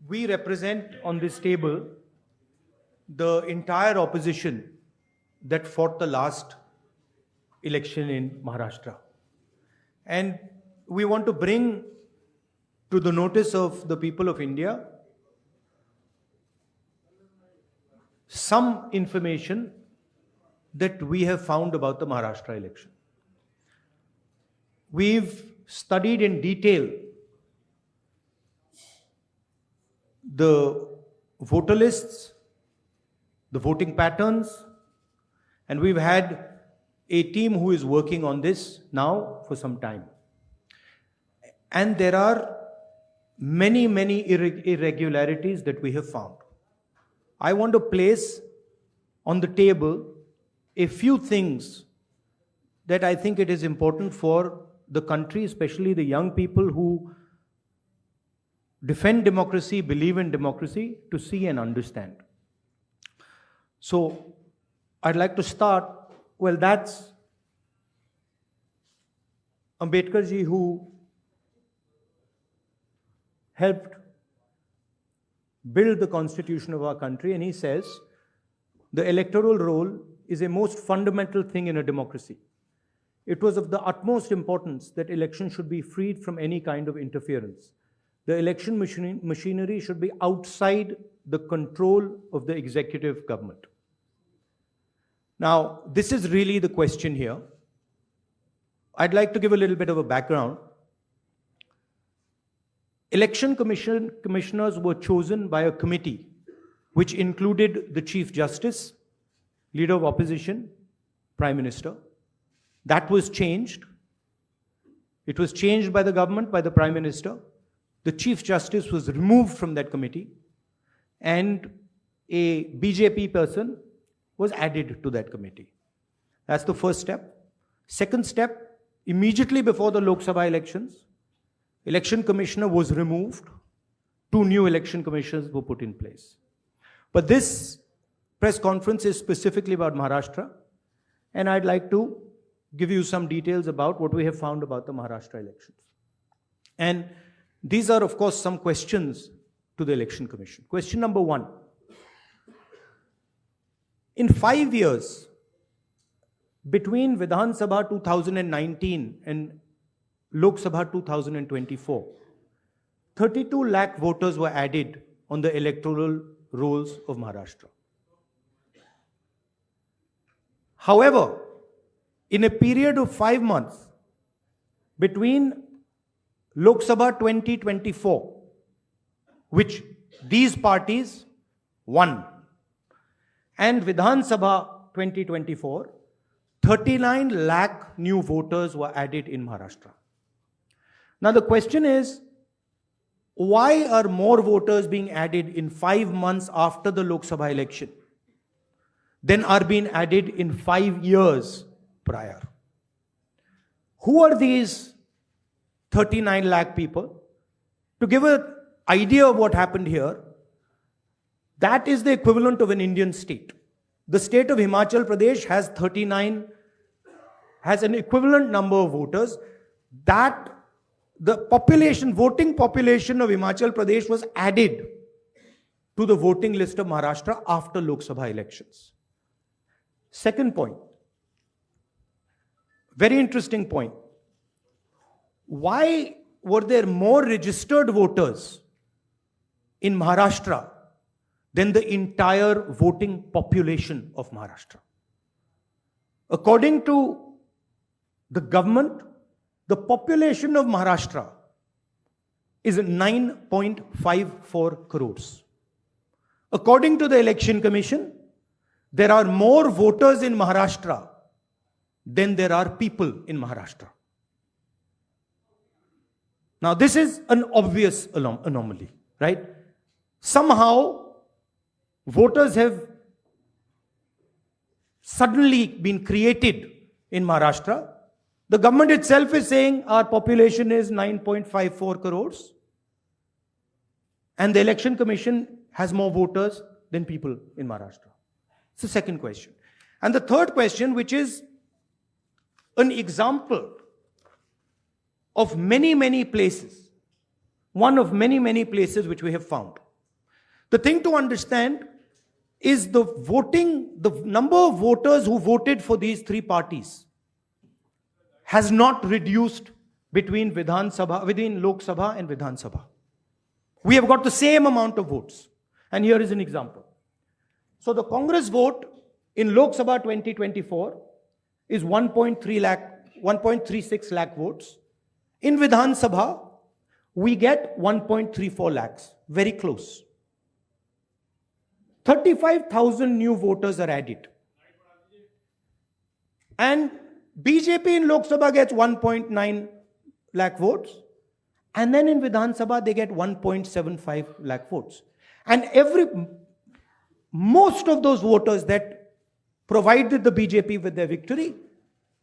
we represent on this table the entire opposition that fought the last election in Maharashtra. And we want to bring to the notice of the people of India some information that we have found about the Maharashtra election. We've studied in detail the voter lists, the voting patterns, and we've had a team who is working on this now for some time. And there are many irregularities that we have found. I want to place on the table a few things that I think it is important for the country, especially the young people who defend democracy, believe in democracy, to see and understand. So I'd like to start, well, that's Ambedkar ji, who helped build the constitution of our country, and he says the electoral roll is a most fundamental thing in a democracy. It was of the utmost importance that elections should be freed from any kind of interference. The election machinery should be outside the control of the executive government. Now, this is really the question here. I'd like to give a little bit of a background. Election commissioners were chosen by a committee which included the Chief Justice, Leader of Opposition, Prime Minister. That was changed. It was changed by the government, by the Prime Minister. The Chief Justice was removed from that committee, and a BJP person was added to that committee. That's the first step. Second step, immediately before the Lok Sabha elections, election commissioner was removed. 2 new election commissioners were put in place. But this press conference is specifically about Maharashtra, and I'd like to give you some details about what we have found about the Maharashtra elections. And these are, of course, some questions to the Election Commission. Question number 1. In 5 years, between Vidhan Sabha 2019 and Lok Sabha 2024, 32 lakh voters were added on the electoral rolls of Maharashtra. However, in a period of 5 months, between Lok Sabha 2024, which these parties won, and Vidhan Sabha 2024, 39 lakh new voters were added in Maharashtra. Now the question is, why are more voters being added in 5 months after the Lok Sabha election than are being added in 5 years prior? Who are these 39 lakh people? To give an idea of what happened here, that is the equivalent of an Indian state. The state of Himachal Pradesh has an equivalent number of voters. That the voting population of Himachal Pradesh was added to the voting list of Maharashtra after Lok Sabha elections. Second point, very interesting point. Why were there more registered voters in Maharashtra than the entire voting population of Maharashtra? According to the government, the population of Maharashtra is 9.54 crores. According to the Election Commission, there are more voters in Maharashtra than there are people in Maharashtra. Now, this is an obvious anomaly, right? Somehow, voters have suddenly been created in Maharashtra. The government itself is saying our population is 9.54 crores. And the Election Commission has more voters than people in Maharashtra. It's the second question. And the third question, which is an example of many places, one of many places which we have found. The thing to understand is the number of voters who voted for these three parties has not reduced between Lok Sabha and Vidhan Sabha. We have got the same amount of votes. And here is an example. So the Congress vote in Lok Sabha 2024 is 1.36 lakh votes. In Vidhan Sabha, we get 1.34 lakhs, very close. 35,000 new voters are added. And BJP in Lok Sabha gets 1.9 lakh votes. And then in Vidhan Sabha, they get 1.75 lakh votes. And most of those voters that provided the BJP with their victory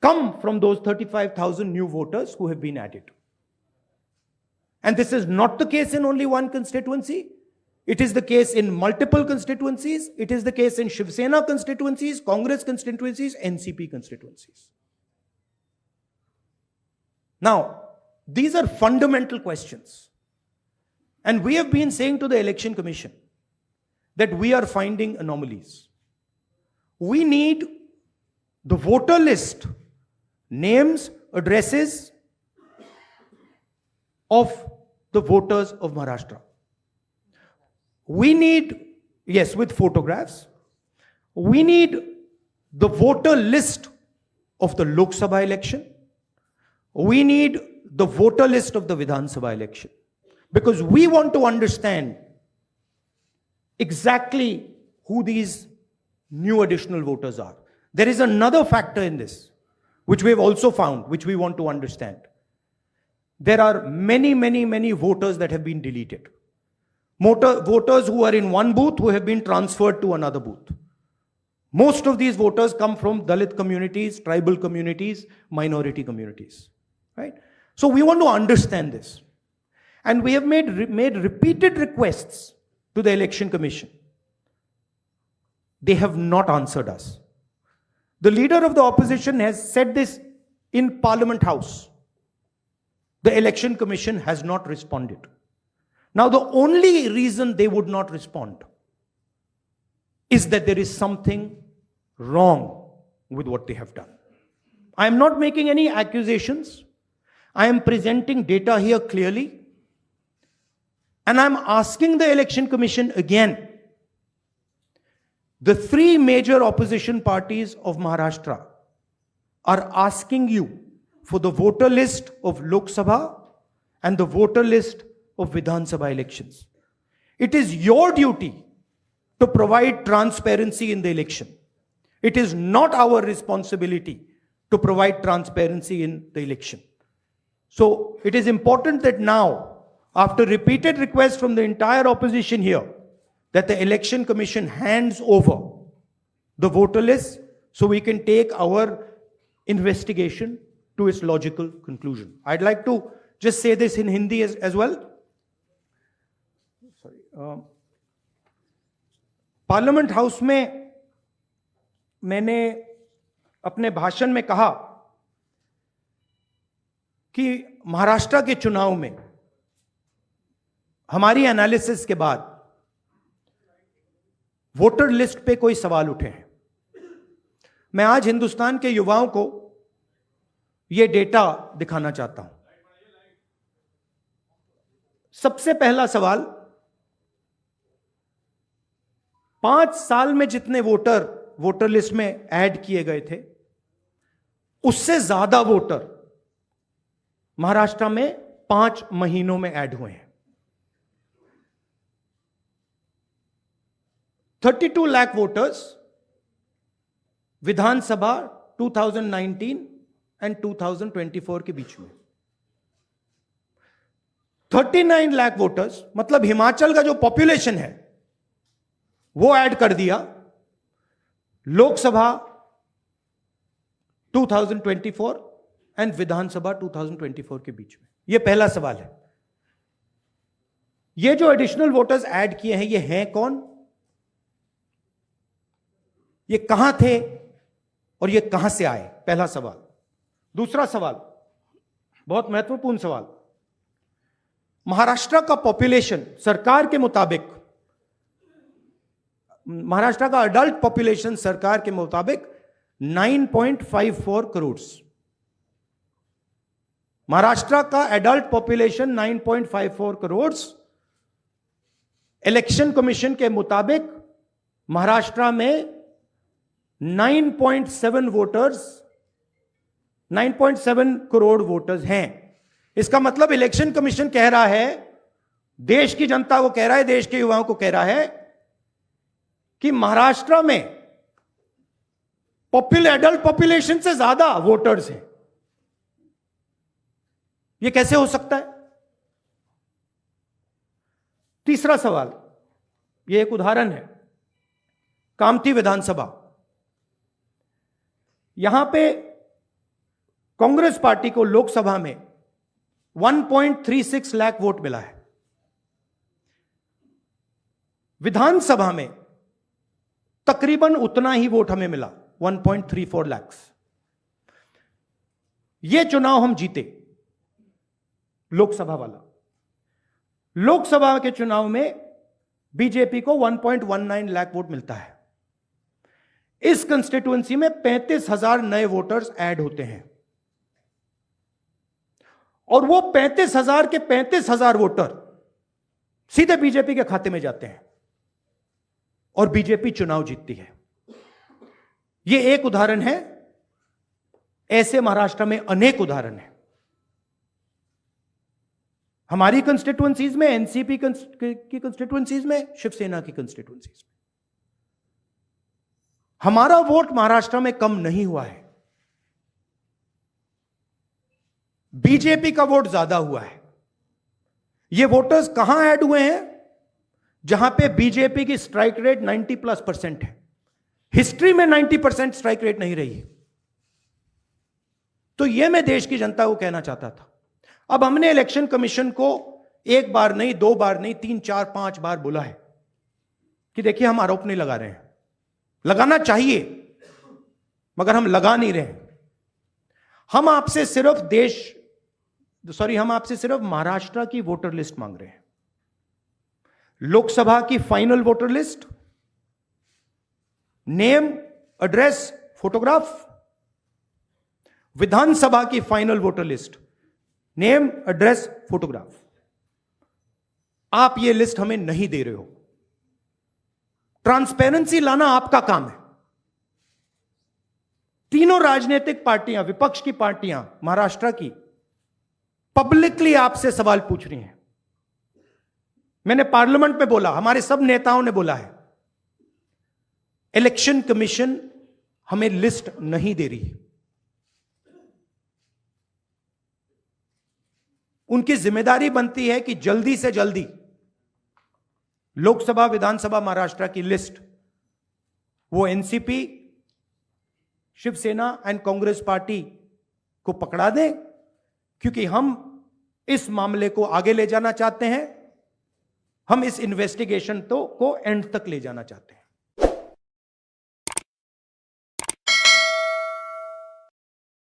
come from those 35,000 new voters who have been added. And this is not the case in only one constituency. It is the case in multiple constituencies. It is the case in Shiv Sena constituencies, Congress constituencies, NCP constituencies. Now, these are fundamental questions. And we have been saying to the Election Commission that we are finding anomalies. We need the voter list, names, addresses of the voters of Maharashtra. We need, yes, with photographs. We need the voter list of the Lok Sabha election. We need the voter list of the Vidhan Sabha election. Because we want to understand exactly who these new additional voters are. There is another factor in this, which we have also found, which we want to understand. There are many voters that have been deleted. Voters who are in one booth who have been transferred to another booth. Most of these voters come from Dalit communities, tribal communities, minority communities. Right? So we want to understand this. And we have made repeated requests to the Election Commission. They have not answered us. The leader of the opposition has said this in Parliament House. The Election Commission has not responded. Now, the only reason they would not respond is that there is something wrong with what they have done. I am not making any accusations. I am presenting data here clearly. And I'm asking the Election Commission again. The three major opposition parties of Maharashtra are asking you for the voter list of Lok Sabha and the voter list of Vidhan Sabha elections. It is your duty to provide transparency in the election. It is not our responsibility to provide transparency in the election. So it is important that now, after repeated requests from the entire opposition here, that the Election Commission hands over the voter list so we can take our investigation to its logical conclusion. I'd like to just say this in Hindi as well. Sorry. Parliament house में मैंने अपने भाषण में कहा कि महाराष्ट्र के चुनाव में हमारी एनालिसिस के बाद वोटर लिस्ट पे कोई सवाल उठे हैं. मैं आज हिंदुस्तान के युवाओं को यह डेटा दिखाना चाहता हूं. सबसे पहला सवाल, 5 साल में जितने वोटर लिस्ट में ऐड किए गए थे, उससे ज्यादा वोटर महाराष्ट्र में 5 महीनों में ऐड हुए हैं. 32 लाख वोटर्स विधानसभा 2019 एंड 2024 के बीच में. 39 लाख वोटर्स, मतलब हिमाचल का जो पॉपुलेशन है वो ऐड कर दिया लोकसभा 2024 एंड विधानसभा 2024 के बीच में. यह पहला सवाल है. ये जो एडिशनल वोटर्स ऐड किए हैं, ये हैं कौन, ये कहां थे और ये कहां से आए? पहला सवाल. दूसरा सवाल, बहुत महत्वपूर्ण सवाल, महाराष्ट्र का पॉपुलेशन सरकार के मुताबिक महाराष्ट्र का अडल्ट पॉपुलेशन सरकार के मुताबिक 9.54 करोड़। महाराष्ट्र का adult population 9.54 crore. Election commission के मुताबिक महाराष्ट्र में 9.7 करोड़ वोटर्स हैं। इसका मतलब इलेक्शन कमीशन कह रहा है, देश की जनता को कह रहा है, देश के युवाओं को कह रहा है कि महाराष्ट्र में एडल्ट पॉपुलेशन से ज्यादा वोटर्स हैं। यह कैसे हो सकता है? तीसरा सवाल, यह एक उदाहरण है, कामठी विधानसभा। यहां पे कांग्रेस पार्टी को लोकसभा में 1.36 लाख वोट मिला है। विधानसभा में तकरीबन उतना ही वोट हमें मिला, 1.34 लाख। यह चुनाव हम जीते, लोकसभा वाला। लोकसभा के चुनाव में बीजेपी को 1.19 लाख वोट मिलता है। इस कंस्टिट्यूएंसी में 35,000 नए वोटर्स ऐड होते हैं और वो 35,000 के 35,000 वोटर सीधे बीजेपी के खाते में जाते हैं और बीजेपी चुनाव जीतती है। यह एक उदाहरण है, ऐसे महाराष्ट्र में अनेक उदाहरण हैं। हमारी कंस्टिट्यूएंसीज में, एनसीपी की कंस्टिट्यूएंसीज में, शिवसेना की कंस्टिट्यूएंसीज में हमारा वोट महाराष्ट्र में कम नहीं हुआ है, बीजेपी का वोट ज्यादा हुआ है। ये वोटर्स कहां ऐड हुए हैं? जहां पे बीजेपी की स्ट्राइक रेट 90+% है। हिस्ट्री में 90% स्ट्राइक रेट नहीं रही है। तो यह मैं देश की जनता को कहना चाहता था। अब हमने इलेक्शन कमीशन को एक बार नहीं, दो बार नहीं, 3, 4, 5 बार बोला है कि देखिए हम आरोप नहीं लगा रहे हैं, लगाना चाहिए मगर हम लगा नहीं रहे। हम आपसे सिर्फ महाराष्ट्र की वोटर लिस्ट मांग रहे हैं। लोकसभा की final voter list, name, address, photograph. Vidhan Sabha की final voter list, name, address, photograph. आप ये लिस्ट हमें नहीं दे रहे हो। ट्रांसपेरेंसी लाना आपका काम है। तीनों राजनीतिक पार्टियां, विपक्ष की पार्टियां महाराष्ट्र की, पब्लिकली आपसे सवाल पूछ रही हैं। मैंने पार्लियामेंट में बोला, हमारे सब नेताओं ने बोला है, इलेक्शन कमीशन हमें लिस्ट नहीं दे रही। उनकी जिम्मेदारी बनती है कि जल्दी से जल्दी लोकसभा, विधानसभा महाराष्ट्र की लिस्ट वो NCP, Shiv Sena and Congress party को पकड़ा दें, क्योंकि हम इस मामले को आगे ले जाना चाहते हैं। हम इस इन्वेस्टिगेशन को एंड तक ले जाना चाहते हैं।